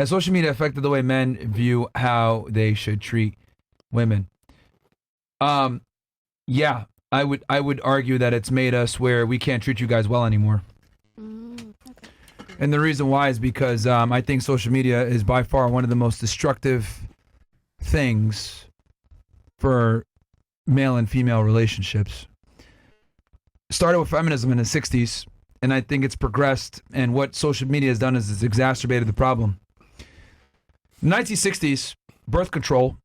Has social media affected the way men view how they should treat women? Yeah, I would argue that it's made us where we can't treat you guys well anymore. Okay. And the reason why is because I think social media is by far one of the most destructive things for male and female relationships. Started with feminism in the 60s, and I think it's progressed, and what social media has done is it's exacerbated the problem. In the 1960s, birth control,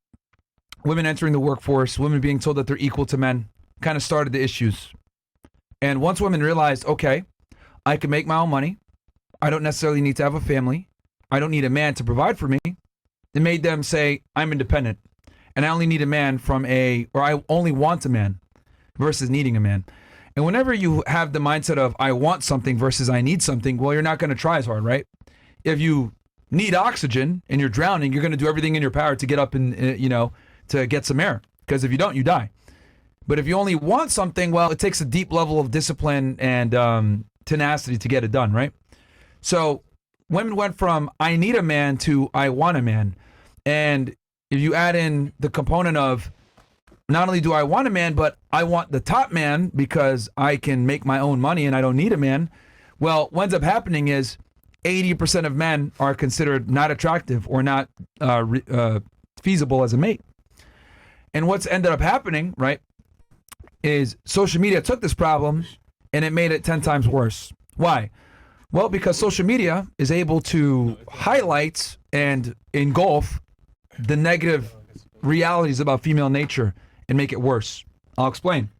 women entering the workforce, women being told that they're equal to men, kind of started the issues. And once women realized, okay, I can make my own money, I don't necessarily need to have a family, I don't need a man to provide for me, it made them say, I'm independent, and I only need a man or I only want a man versus needing a man. And whenever you have the mindset of I want something versus I need something, well, you're not going to try as hard, right? If you need oxygen and you're drowning, you're going to do everything in your power to get up and, to get some air. Because if you don't, you die. But if you only want something, well, it takes a deep level of discipline and tenacity to get it done, right? So women went from I need a man to I want a man. And if you add in the component of not only do I want a man, but I want the top man because I can make my own money and I don't need a man. Well, what ends up happening is 80% of men are considered not attractive or not feasible as a mate. And what's ended up happening, right, is social media took this problem and it made it 10 times worse. Why? Well, because social media is able to highlight and engulf the negative realities about female nature and make it worse. I'll explain.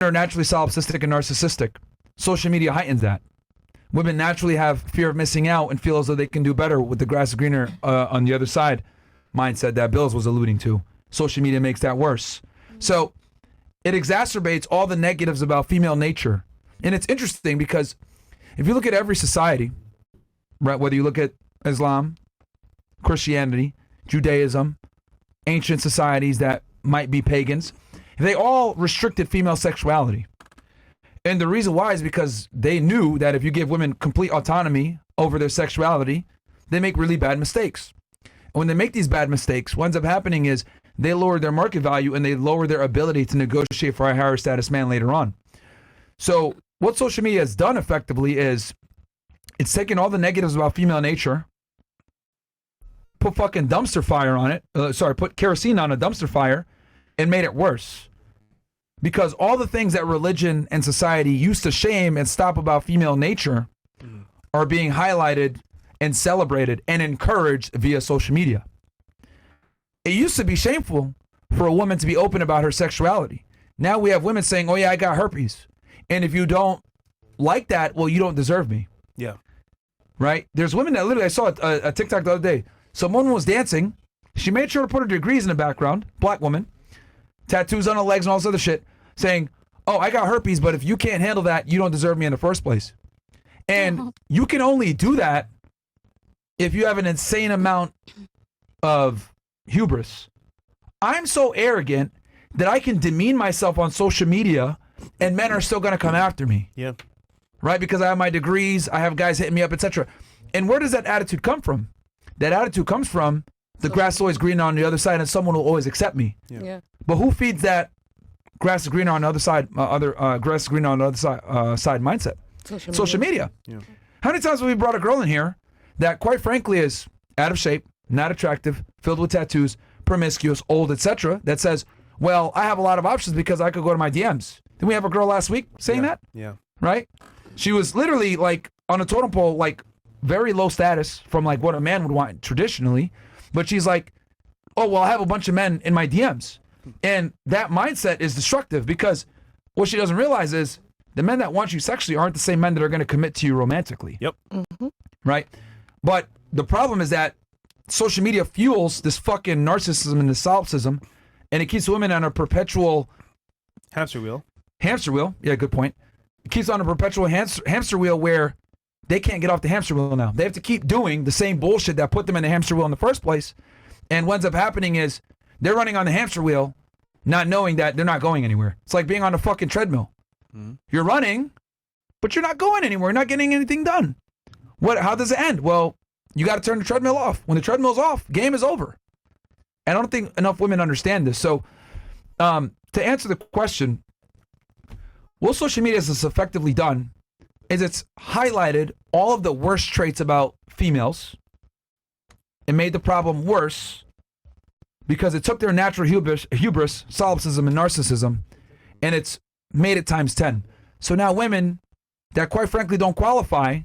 Women are naturally solipsistic and narcissistic. Social media heightens that. Women naturally have fear of missing out and feel as though they can do better with the grass is greener on the other side mindset that Bills was alluding to. Social media makes that worse. So it exacerbates all the negatives about female nature. And it's interesting because if you look at every society, right, whether you look at Islam, Christianity, Judaism, ancient societies that might be pagans, they all restricted female sexuality. And the reason why is because they knew that if you give women complete autonomy over their sexuality, they make really bad mistakes. And when they make these bad mistakes, what ends up happening is they lower their market value and they lower their ability to negotiate for a higher status man later on. So what social media has done effectively is it's taken all the negatives about female nature, put fucking dumpster fire on it, put kerosene on a dumpster fire and made it worse. Because all the things that religion and society used to shame and stop about female nature are being highlighted and celebrated and encouraged via social media. It used to be shameful for a woman to be open about her sexuality. Now we have women saying, oh yeah, I got herpes. And if you don't like that, well, you don't deserve me. Yeah. Right? There's women that literally, I saw a TikTok the other day. Someone was dancing. She made sure to put her degrees in the background. Black woman. Tattoos on her legs and all this other shit. Saying, oh, I got herpes, but if you can't handle that, you don't deserve me in the first place. And you can only do that if you have an insane amount of hubris. I'm so arrogant that I can demean myself on social media and men are still going to come after me. Yeah. Right? Because I have my degrees, I have guys hitting me up, etc. And where does that attitude come from? That attitude comes from the grass is always greener on the other side and someone will always accept me. Yeah. But who feeds that grass is greener on the other side, grass is greener on the other side mindset? Social media. Yeah. How many times have we brought a girl in here that quite frankly is out of shape, not attractive, filled with tattoos, promiscuous, old, etc. that says, well, I have a lot of options because I could go to my DMs. Didn't we have a girl last week saying that? Yeah. Right? She was literally like on a totem pole, like very low status from like what a man would want traditionally. But she's like, oh, well, I have a bunch of men in my DMs. And that mindset is destructive because what she doesn't realize is the men that want you sexually aren't the same men that are going to commit to you romantically. Yep. Right? But the problem is that social media fuels this fucking narcissism and this solipsism, and it keeps women on a perpetual hamster wheel. Hamster wheel. Yeah, good point. It keeps on a perpetual hamster wheel where they can't get off the hamster wheel now. They have to keep doing the same bullshit that put them in the hamster wheel in the first place. And what ends up happening is they're running on the hamster wheel, not knowing that they're not going anywhere. It's like being on a fucking treadmill. You're running, but you're not going anywhere. You're not getting anything done. How does it end? Well, you got to turn the treadmill off. When the treadmill's off, game is over. And I don't think enough women understand this. So to answer the question, what social media has effectively done is it's highlighted all of the worst traits about females and made the problem worse because it took their natural hubris, solipsism, and narcissism, and it's made it times 10. So now women that quite frankly don't qualify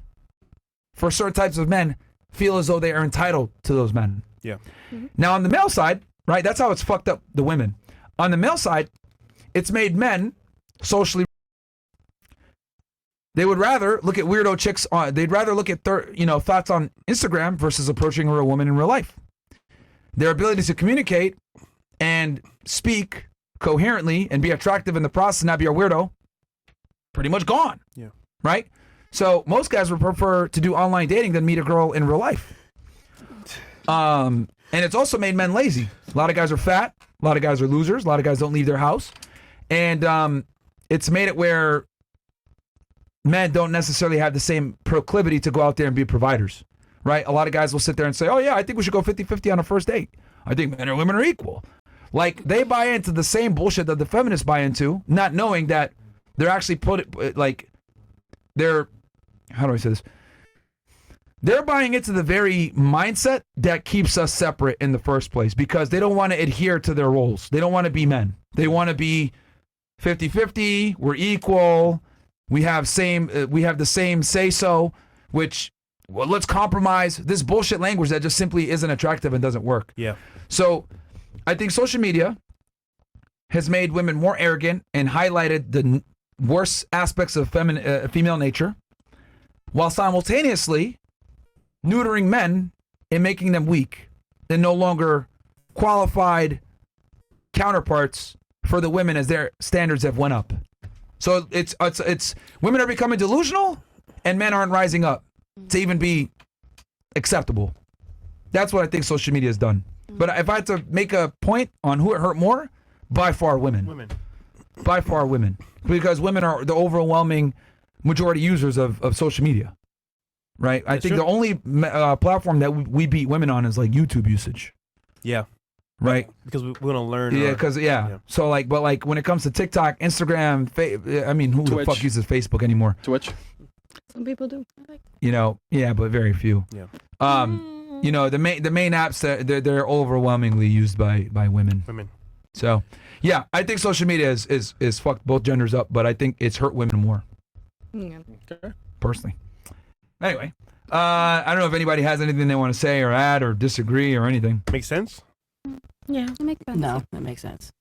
for certain types of men feel as though they are entitled to those men. Yeah. Mm-hmm. Now on the male side, right, that's how it's fucked up the women. On the male side, it's made men socially. They would rather look at weirdo chicks on. They'd rather look at thoughts on Instagram versus approaching a real woman in real life. Their ability to communicate and speak coherently and be attractive in the process, and not be a weirdo, pretty much gone. Yeah. Right. So most guys would prefer to do online dating than meet a girl in real life. And it's also made men lazy. A lot of guys are fat. A lot of guys are losers. A lot of guys don't leave their house, and it's made it where men don't necessarily have the same proclivity to go out there and be providers, right? A lot of guys will sit there and say, oh yeah, I think we should go 50-50 on a first date. I think men and women are equal. Like, they buy into the same bullshit that the feminists buy into, not knowing that they're actually how do I say this? They're buying into the very mindset that keeps us separate in the first place, because they don't want to adhere to their roles. They don't want to be men. They want to be 50-50, we're equal, we have the same say-so, which, well, let's compromise. This bullshit language that just simply isn't attractive and doesn't work. Yeah. So I think social media has made women more arrogant and highlighted the worst aspects of female nature, while simultaneously neutering men and making them weak and no longer qualified counterparts for the women as their standards have went up. So it's women are becoming delusional and men aren't rising up to even be acceptable. That's what I think social media has done. But if I had to make a point on who it hurt more, by far women. By far women. Because women are the overwhelming majority users of social media. Right? I think the only platform that we beat women on is like YouTube usage. Yeah. Right? Because we want to learn. Yeah, because, So, but when it comes to TikTok, Instagram, who Twitch. the fuck uses Facebook anymore? Twitch. Some people do. But very few. Yeah. The main apps, they're overwhelmingly used by women. So, yeah, I think social media is fucked both genders up, but I think it's hurt women more. Yeah. Okay. Personally. Anyway, I don't know if anybody has anything they want to say or add or disagree or anything. Makes sense? Yeah, it makes sense. No, that makes sense.